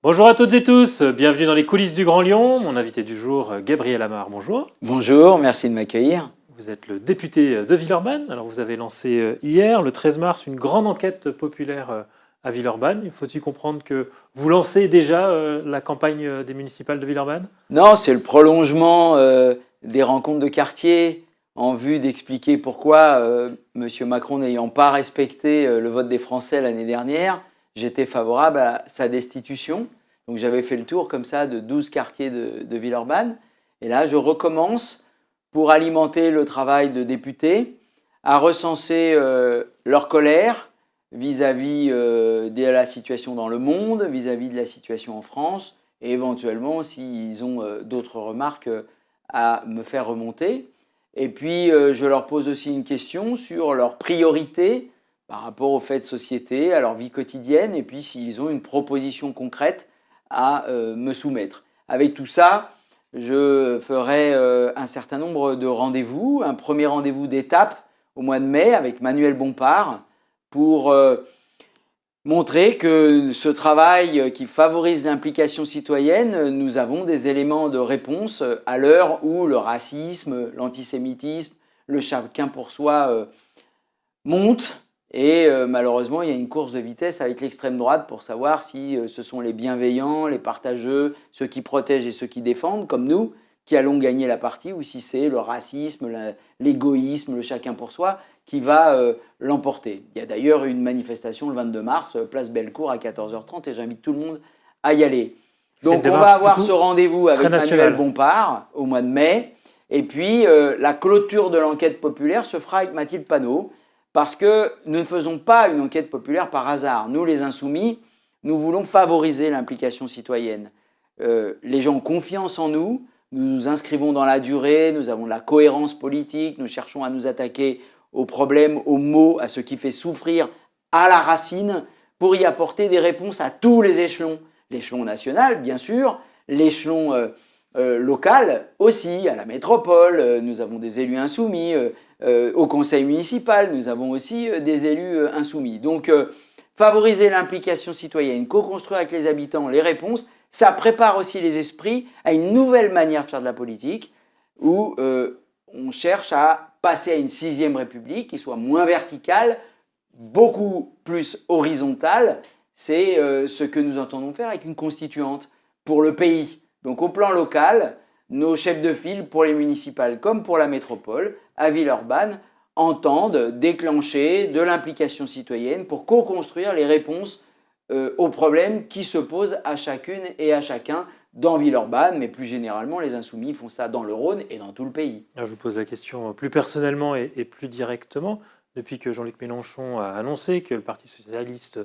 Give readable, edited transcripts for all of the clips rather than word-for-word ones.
Bonjour à toutes et tous, bienvenue dans les coulisses du Grand Lyon. Mon invité du jour, Gabriel Amar, bonjour. Bonjour, merci de m'accueillir. Vous êtes le député de Villeurbanne. Alors vous avez lancé hier, le 13 mars, une grande enquête populaire à Villeurbanne. Il faut-il comprendre que vous lancez déjà la campagne des municipales de Villeurbanne? Non, c'est le prolongement des rencontres de quartier en vue d'expliquer pourquoi M. Macron n'ayant pas respecté le vote des Français l'année dernière, j'étais favorable à sa destitution. Donc j'avais fait le tour comme ça de 12 quartiers de Villeurbanne. Et là, je recommence pour alimenter le travail de députés, à recenser leur colère vis-à-vis de la situation dans le monde, vis-à-vis de la situation en France, et éventuellement, s'ils ont d'autres remarques à me faire remonter. Et puis, je leur pose aussi une question sur leurs priorités par rapport aux faits de société, à leur vie quotidienne, et puis s'ils ont une proposition concrète à me soumettre. Avec tout ça, je ferai un certain nombre de rendez-vous, un premier rendez-vous d'étape au mois de mai avec Manuel Bompard pour montrer que ce travail qui favorise l'implication citoyenne, nous avons des éléments de réponse à l'heure où le racisme, l'antisémitisme, le chacun pour soi montent. Et malheureusement, il y a une course de vitesse avec l'extrême droite pour savoir si ce sont les bienveillants, les partageux, ceux qui protègent et ceux qui défendent, comme nous, qui allons gagner la partie, ou si c'est le racisme, l'égoïsme, le chacun pour soi, qui va l'emporter. Il y a d'ailleurs une manifestation le 22 mars, place Bellecour à 14h30, et j'invite tout le monde à y aller. Donc on va avoir ce rendez-vous avec Manuel Bompard au mois de mai, et puis la clôture de l'enquête populaire se fera avec Mathilde Panot, parce que nous ne faisons pas une enquête populaire par hasard. Nous, les Insoumis, nous voulons favoriser l'implication citoyenne. Les gens ont confiance en nous, nous nous inscrivons dans la durée, nous avons de la cohérence politique, nous cherchons à nous attaquer aux problèmes, aux maux, à ce qui fait souffrir à la racine, pour y apporter des réponses à tous les échelons. L'échelon national, bien sûr, l'échelon local aussi, à la métropole, nous avons des élus insoumis, au conseil municipal, nous avons aussi des élus insoumis. Donc, favoriser l'implication citoyenne, co-construire avec les habitants les réponses, ça prépare aussi les esprits à une nouvelle manière de faire de la politique où on cherche à passer à une 6e République qui soit moins verticale, beaucoup plus horizontale. C'est ce que nous entendons faire avec une constituante pour le pays. Donc, au plan local, nos chefs de file pour les municipales comme pour la métropole, à Villeurbanne, entendent déclencher de l'implication citoyenne pour co-construire les réponses aux problèmes qui se posent à chacune et à chacun dans Villeurbanne, mais plus généralement, les Insoumis font ça dans le Rhône et dans tout le pays. Alors, je vous pose la question plus personnellement et plus directement. Depuis que Jean-Luc Mélenchon a annoncé que le Parti socialiste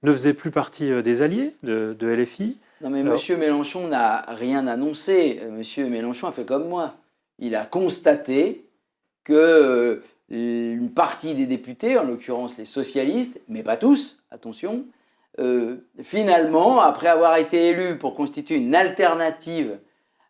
ne faisait plus partie des alliés de LFI, non mais M. Mélenchon n'a rien annoncé. M. Mélenchon a fait comme moi. Il a constaté que une partie des députés, en l'occurrence les socialistes, mais pas tous, attention, finalement, après avoir été élus pour constituer une alternative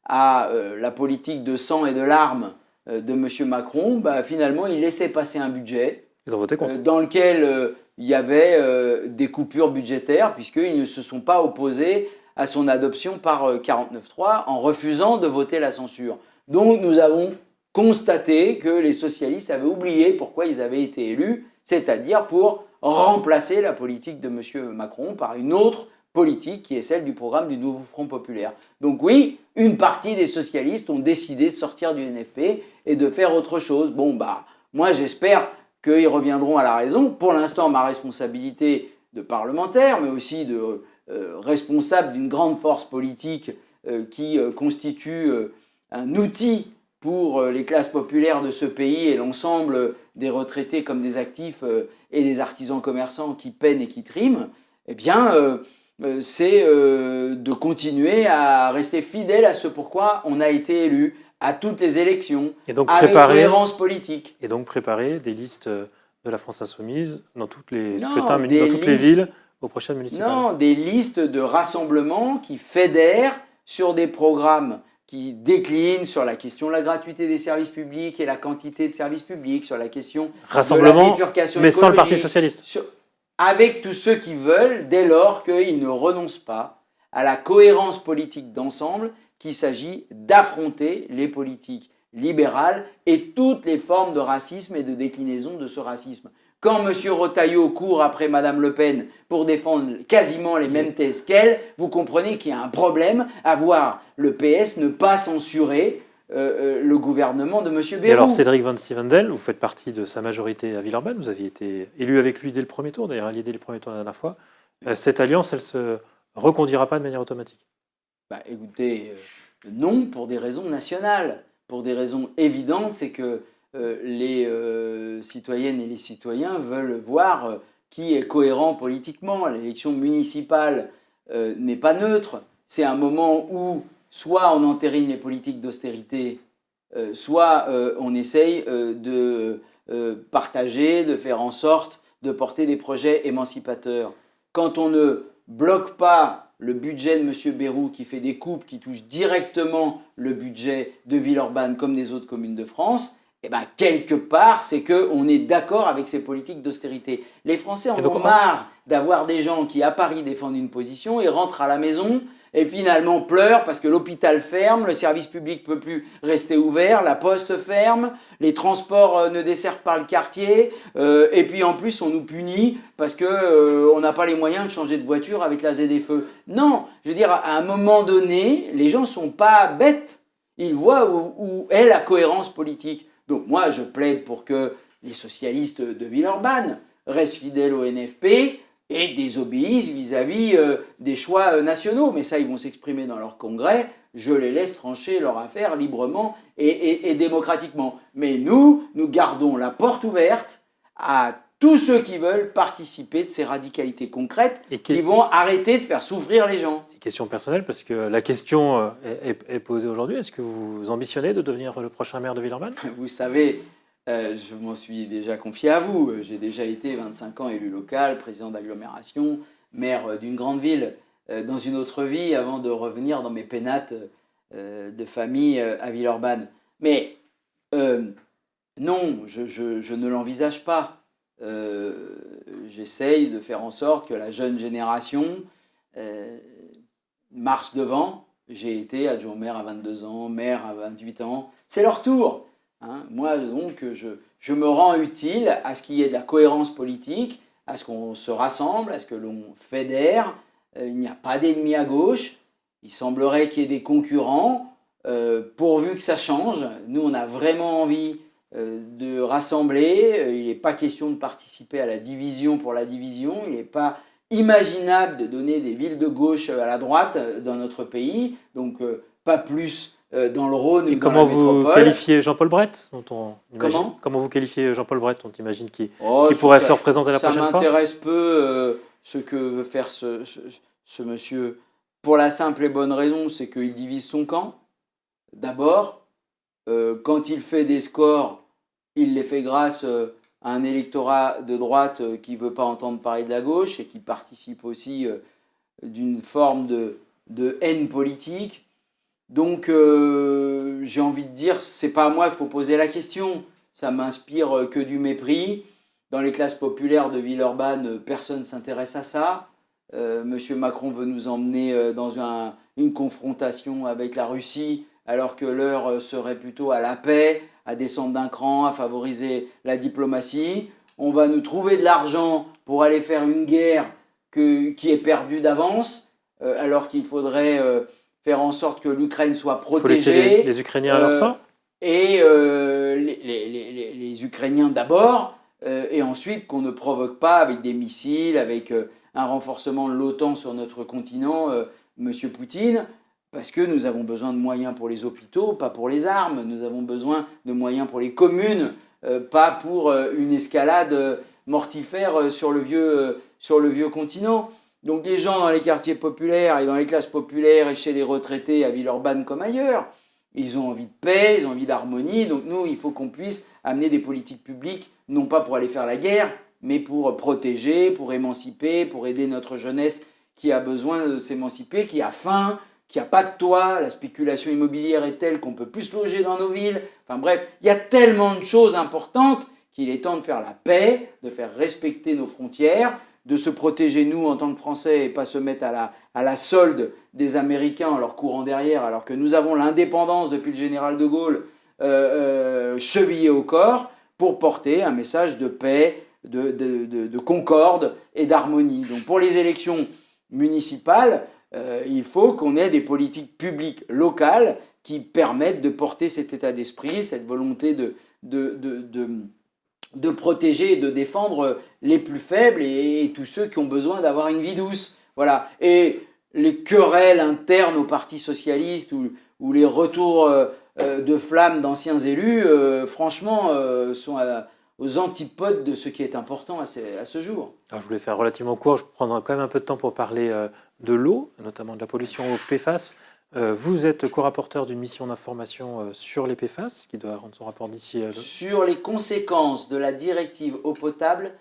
à la politique de sang et de larmes de M. Macron, finalement, il laissait passer un budget dans lequel il y avait des coupures budgétaires, puisqu'ils ne se sont pas opposés à son adoption par 49.3 en refusant de voter la censure. Donc nous avons constaté que les socialistes avaient oublié pourquoi ils avaient été élus, c'est-à-dire pour remplacer la politique de M. Macron par une autre politique qui est celle du programme du Nouveau Front Populaire. Donc oui, une partie des socialistes ont décidé de sortir du NFP et de faire autre chose. Bon, moi j'espère qu'ils reviendront à la raison. Pour l'instant, ma responsabilité de parlementaire, mais aussi de responsable d'une grande force politique qui constitue un outil pour les classes populaires de ce pays et l'ensemble des retraités comme des actifs et des artisans commerçants qui peinent et qui triment, eh bien, c'est de continuer à rester fidèle à ce pourquoi on a été élu à toutes les élections, et donc avec cohérence politique. Et donc préparer des listes de la France Insoumise dans toutes les scrutins, dans toutes les villes aux prochaines municipales. Non, des listes de rassemblements qui fédèrent sur des programmes qui déclinent sur la question de la gratuité des services publics et la quantité de services publics, sur la question de la bifurcation mais sans le Parti socialiste. Avec tous ceux qui veulent, dès lors qu'ils ne renoncent pas à la cohérence politique d'ensemble qu'il s'agit d'affronter les politiques libérales et toutes les formes de racisme et de déclinaison de ce racisme. Quand M. Retailleau court après Mme Le Pen pour défendre quasiment les mêmes thèses qu'elle, vous comprenez qu'il y a un problème à voir le PS ne pas censurer le gouvernement de M. Bayrou. Et alors Cédric Van Stevendel, vous faites partie de sa majorité à Villeurbanne, vous aviez été élu avec lui dès le premier tour, d'ailleurs allié dès le premier tour la dernière fois. Cette alliance, elle ne se reconduira pas de manière automatique? Écoutez, non, pour des raisons nationales. Pour des raisons évidentes, c'est que les citoyennes et les citoyens veulent voir qui est cohérent politiquement. L'élection municipale n'est pas neutre. C'est un moment où soit on entérine les politiques d'austérité, soit on essaye de partager, de faire en sorte de porter des projets émancipateurs. Quand on ne bloque pas le budget de M. Bayrou qui fait des coupes qui touchent directement le budget de Villeurbanne comme des autres communes de France, quelque part, c'est qu'on est d'accord avec ces politiques d'austérité. Les Français en ont marre d'avoir des gens qui, à Paris, défendent une position et rentrent à la maison et finalement pleurent parce que l'hôpital ferme, le service public ne peut plus rester ouvert, la poste ferme, les transports ne desservent pas le quartier et puis en plus on nous punit parce qu'on n'a pas les moyens de changer de voiture avec la ZFE. Non, je veux dire, à un moment donné, les gens ne sont pas bêtes. Ils voient où est la cohérence politique. Donc moi, je plaide pour que les socialistes de Villeurbanne restent fidèles au NFP et désobéissent vis-à-vis des choix nationaux. Mais ça, ils vont s'exprimer dans leur congrès. Je les laisse trancher leur affaire librement et démocratiquement. Mais nous gardons la porte ouverte à tous ceux qui veulent participer de ces radicalités concrètes et qui vont arrêter de faire souffrir les gens. Question personnelle, parce que la question est posée aujourd'hui. Est-ce que vous ambitionnez de devenir le prochain maire de Villeurbanne? Vous savez, je m'en suis déjà confié à vous. J'ai déjà été 25 ans élu local, président d'agglomération, maire d'une grande ville dans une autre vie avant de revenir dans mes pénates de famille à Villeurbanne. Mais non, je ne l'envisage pas. J'essaye de faire en sorte que la jeune génération marche devant. J'ai été adjoint maire à 22 ans, maire à 28 ans. C'est leur tour. Moi, donc, je me rends utile à ce qu'il y ait de la cohérence politique, à ce qu'on se rassemble, à ce que l'on fédère. Il n'y a pas d'ennemis à gauche. Il semblerait qu'il y ait des concurrents, pourvu que ça change. Nous, on a vraiment envie de rassembler. Il n'est pas question de participer à la division pour la division. Il n'est pas imaginable de donner des villes de gauche à la droite dans notre pays, donc pas plus dans le Rhône ou dans la métropole. Comment vous qualifiez Jean-Paul Bret, Comment vous qualifiez Jean-Paul Bret, on imagine qui pourrait se représenter la prochaine fois? Ça m'intéresse peu ce que veut faire ce monsieur, pour la simple et bonne raison, c'est qu'il divise son camp. D'abord, quand il fait des scores, il les fait grâce à un électorat de droite qui ne veut pas entendre parler de la gauche et qui participe aussi d'une forme de haine politique. Donc j'ai envie de dire, c'est pas à moi qu'il faut poser la question, ça m'inspire que du mépris. Dans les classes populaires de Villeurbanne, personne ne s'intéresse à ça. Monsieur Macron veut nous emmener dans une confrontation avec la Russie, alors que l'heure serait plutôt à la paix, à descendre d'un cran, à favoriser la diplomatie. On va nous trouver de l'argent pour aller faire une guerre qui est perdue d'avance, alors qu'il faudrait faire en sorte que l'Ukraine soit protégée. Il faut laisser les Ukrainiens à leur sort. Et les Ukrainiens d'abord, et ensuite qu'on ne provoque pas avec des missiles, avec un renforcement de l'OTAN sur notre continent, Monsieur Poutine. Parce que nous avons besoin de moyens pour les hôpitaux, pas pour les armes. Nous avons besoin de moyens pour les communes, pas pour une escalade mortifère sur le vieux continent. Donc les gens dans les quartiers populaires et dans les classes populaires et chez les retraités à Villeurbanne comme ailleurs, ils ont envie de paix, ils ont envie d'harmonie. Donc nous, il faut qu'on puisse amener des politiques publiques, non pas pour aller faire la guerre, mais pour protéger, pour émanciper, pour aider notre jeunesse qui a besoin de s'émanciper, qui a faim, qui n'a pas de toit, la spéculation immobilière est telle qu'on ne peut plus se loger dans nos villes. Enfin bref, il y a tellement de choses importantes qu'il est temps de faire la paix, de faire respecter nos frontières, de se protéger nous en tant que Français et pas se mettre à la solde des Américains en leur courant derrière, alors que nous avons l'indépendance depuis le général de Gaulle chevillée au corps pour porter un message de paix, de concorde et d'harmonie. Donc pour les élections municipales, il faut qu'on ait des politiques publiques locales qui permettent de porter cet état d'esprit, cette volonté de protéger et de défendre les plus faibles et tous ceux qui ont besoin d'avoir une vie douce. Voilà. Et les querelles internes au Parti socialiste ou les retours de flamme d'anciens élus, franchement, sont aux antipodes de ce qui est important à ce jour. Alors, je voulais faire relativement court, je prendrai quand même un peu de temps pour parler de l'eau, notamment de la pollution au PFAS. Vous êtes co-rapporteur d'une mission d'information sur les PFAS, qui doit rendre son rapport d'ici... Sur les conséquences de la directive eau potable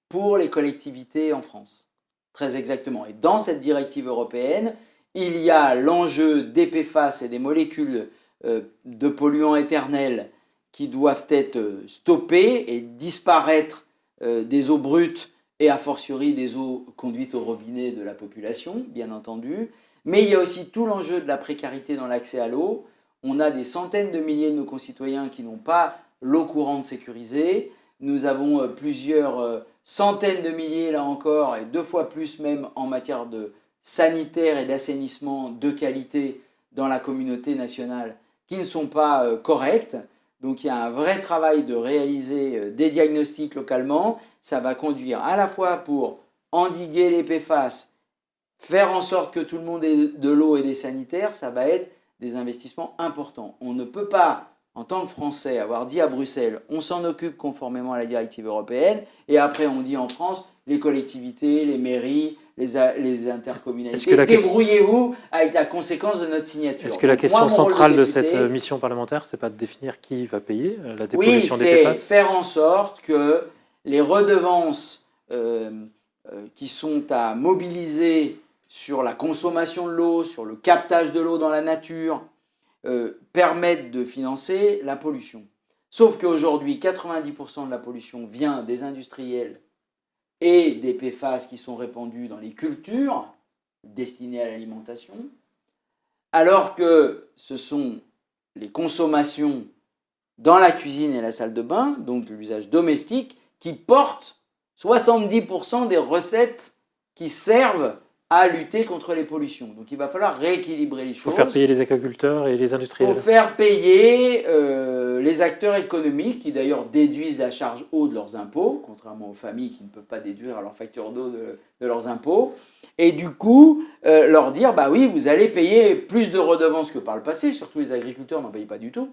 pour les collectivités en France. Très exactement. Et dans cette directive européenne, il y a l'enjeu des PFAS et des molécules de polluants éternels qui doivent être stoppées et disparaître des eaux brutes et a fortiori des eaux conduites au robinet de la population, bien entendu. Mais il y a aussi tout l'enjeu de la précarité dans l'accès à l'eau. On a des centaines de milliers de nos concitoyens qui n'ont pas l'eau courante sécurisée. Nous avons plusieurs centaines de milliers, là encore, et 2 fois plus même en matière de sanitaire et d'assainissement de qualité dans la communauté nationale qui ne sont pas correctes. Donc il y a un vrai travail de réaliser des diagnostics localement. Ça va conduire à la fois pour endiguer les PFAS, faire en sorte que tout le monde ait de l'eau et des sanitaires, ça va être des investissements importants. On ne peut pas, en tant que Français, avoir dit à Bruxelles, on s'en occupe conformément à la directive européenne, et après on dit en France, les collectivités, les mairies, les intercommunalités, débrouillez-vous avec la conséquence de notre signature. Est-ce que la question centrale de cette mission parlementaire, c'est pas de définir qui va payer la dépollution des PFAS ? Oui, c'est faire en sorte que les redevances qui sont à mobiliser sur la consommation de l'eau, sur le captage de l'eau dans la nature, permettent de financer la pollution. Sauf qu'aujourd'hui, 90% de la pollution vient des industriels et des PFAS qui sont répandus dans les cultures destinées à l'alimentation, alors que ce sont les consommations dans la cuisine et la salle de bain, donc l'usage domestique, qui portent 70% des recettes qui servent à lutter contre les pollutions. Donc il va falloir rééquilibrer les choses. Il faut faire payer les agriculteurs et les industriels. Il faut faire payer les acteurs économiques qui d'ailleurs déduisent la charge eau de leurs impôts, contrairement aux familles qui ne peuvent pas déduire leur facture d'eau de leurs impôts. Et du coup, leur dire, bah oui, vous allez payer plus de redevances que par le passé, surtout les agriculteurs n'en payent pas du tout.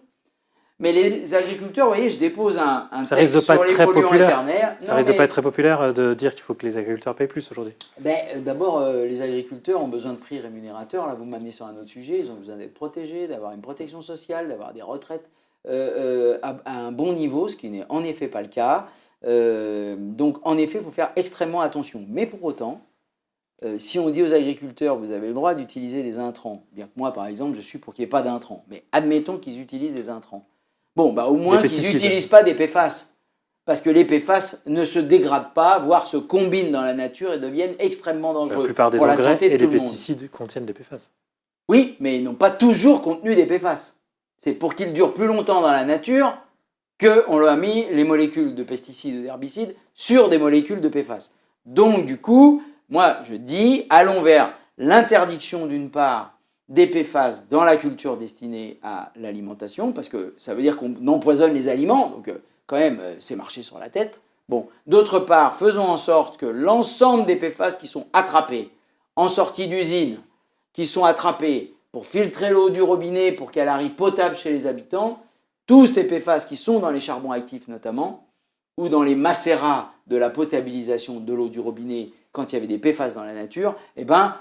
Mais les agriculteurs, vous voyez, je dépose un texte sur les polluants éternels. Ça risque de pas être très populaire de dire qu'il faut que les agriculteurs payent plus aujourd'hui. D'abord, les agriculteurs ont besoin de prix rémunérateurs. Là, vous m'amenez sur un autre sujet. Ils ont besoin d'être protégés, d'avoir une protection sociale, d'avoir des retraites à un bon niveau, ce qui n'est en effet pas le cas. Donc, en effet, il faut faire extrêmement attention. Mais pour autant, si on dit aux agriculteurs, vous avez le droit d'utiliser des intrants, bien que moi, par exemple, je suis pour qu'il n'y ait pas d'intrants, mais admettons qu'ils utilisent des intrants. Bon, au moins qu'ils n'utilisent pas des PFAS, parce que les PFAS ne se dégradent pas, voire se combinent dans la nature et deviennent extrêmement dangereux. La plupart des pour la engrais santé de et tout les le monde. pesticides contiennent des PFAS. Oui, mais ils n'ont pas toujours contenu des PFAS. C'est pour qu'ils durent plus longtemps dans la nature qu'on leur a mis les molécules de pesticides et d'herbicides sur des molécules de PFAS. Donc, du coup, moi, je dis, allons vers l'interdiction d'une part des PFAS dans la culture destinée à l'alimentation, parce que ça veut dire qu'on empoisonne les aliments, donc quand même, c'est marcher sur la tête. Bon, d'autre part, faisons en sorte que l'ensemble des PFAS qui sont attrapés en sortie d'usine, qui sont attrapés pour filtrer l'eau du robinet, pour qu'elle arrive potable chez les habitants, tous ces PFAS qui sont dans les charbons actifs notamment, ou dans les macérats de la potabilisation de l'eau du robinet, quand il y avait des PFAS dans la nature,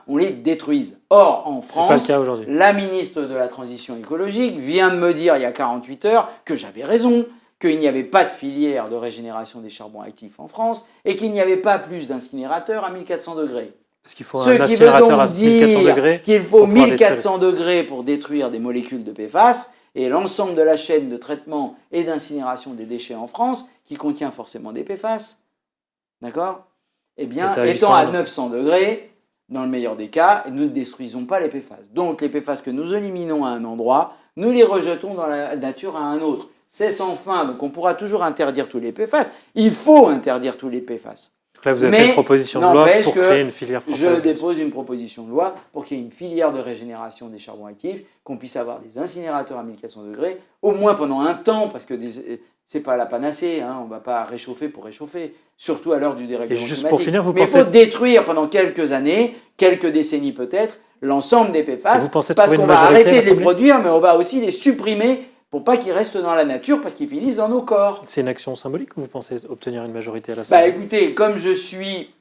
on les détruise. Or, en France, la ministre de la Transition écologique vient de me dire il y a 48 heures que j'avais raison, qu'il n'y avait pas de filière de régénération des charbons actifs en France et qu'il n'y avait pas plus d'incinérateurs à 1400 degrés. Parce qu'il faut un incinérateur à 1400 degrés. Qu'il faut 1400 degrés pour détruire des molécules de PFAS et l'ensemble de la chaîne de traitement et d'incinération des déchets en France qui contient forcément des PFAS. D'accord ? eh bien, est à étant à 800. 900 degrés, dans le meilleur des cas, nous ne détruisons pas les PFAS. Donc les PFAS que nous éliminons à un endroit, nous les rejetons dans la nature à un autre. C'est sans fin, donc on pourra toujours interdire tous les PFAS. Il faut interdire tous les PFAS. Donc là, vous avez fait une proposition de loi pour créer une filière française. Je dépose une proposition de loi pour qu'il y ait une filière de régénération des charbons actifs, qu'on puisse avoir des incinérateurs à 1400 degrés, au moins pendant un temps, parce que c'est pas la panacée, hein, on ne va pas réchauffer pour réchauffer, surtout à l'heure du dérèglement Et juste climatique. pour finir, vous Mais pensez... il faut détruire pendant quelques années, quelques décennies peut-être, l'ensemble des PFAS, parce qu'on va arrêter de les produire, mais on va aussi les supprimer pour pas qu'ils restent dans la nature, parce qu'ils finissent dans nos corps. C'est une action symbolique ou vous pensez obtenir une majorité à l'Assemblée ? Écoutez, comme je suis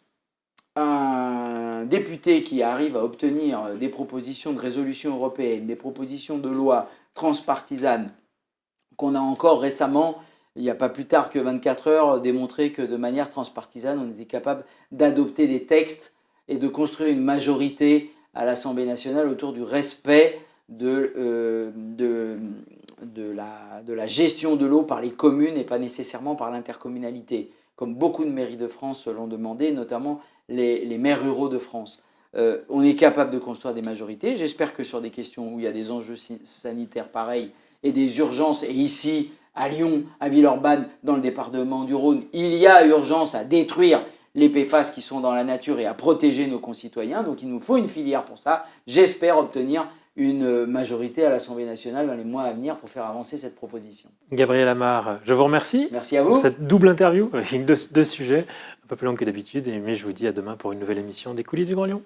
un député qui arrive à obtenir des propositions de résolution européenne, des propositions de loi transpartisanes, qu'on a encore récemment, il n'y a pas plus tard que 24 heures, démontré que de manière transpartisane, on était capable d'adopter des textes et de construire une majorité à l'Assemblée nationale autour du respect de la gestion de l'eau par les communes et pas nécessairement par l'intercommunalité, comme beaucoup de mairies de France l'ont demandé, notamment les maires ruraux de France. On est capable de construire des majorités. J'espère que sur des questions où il y a des enjeux sanitaires pareils et des urgences, et ici, à Lyon, à Villeurbanne, dans le département du Rhône, il y a urgence à détruire les PFAS qui sont dans la nature et à protéger nos concitoyens. Donc il nous faut une filière pour ça. J'espère obtenir une majorité à l'Assemblée nationale dans les mois à venir pour faire avancer cette proposition. Gabriel Amar, je vous remercie. Merci à vous. Pour cette double interview avec deux sujets un peu plus longs que d'habitude. Mais je vous dis à demain pour une nouvelle émission des coulisses du Grand Lyon.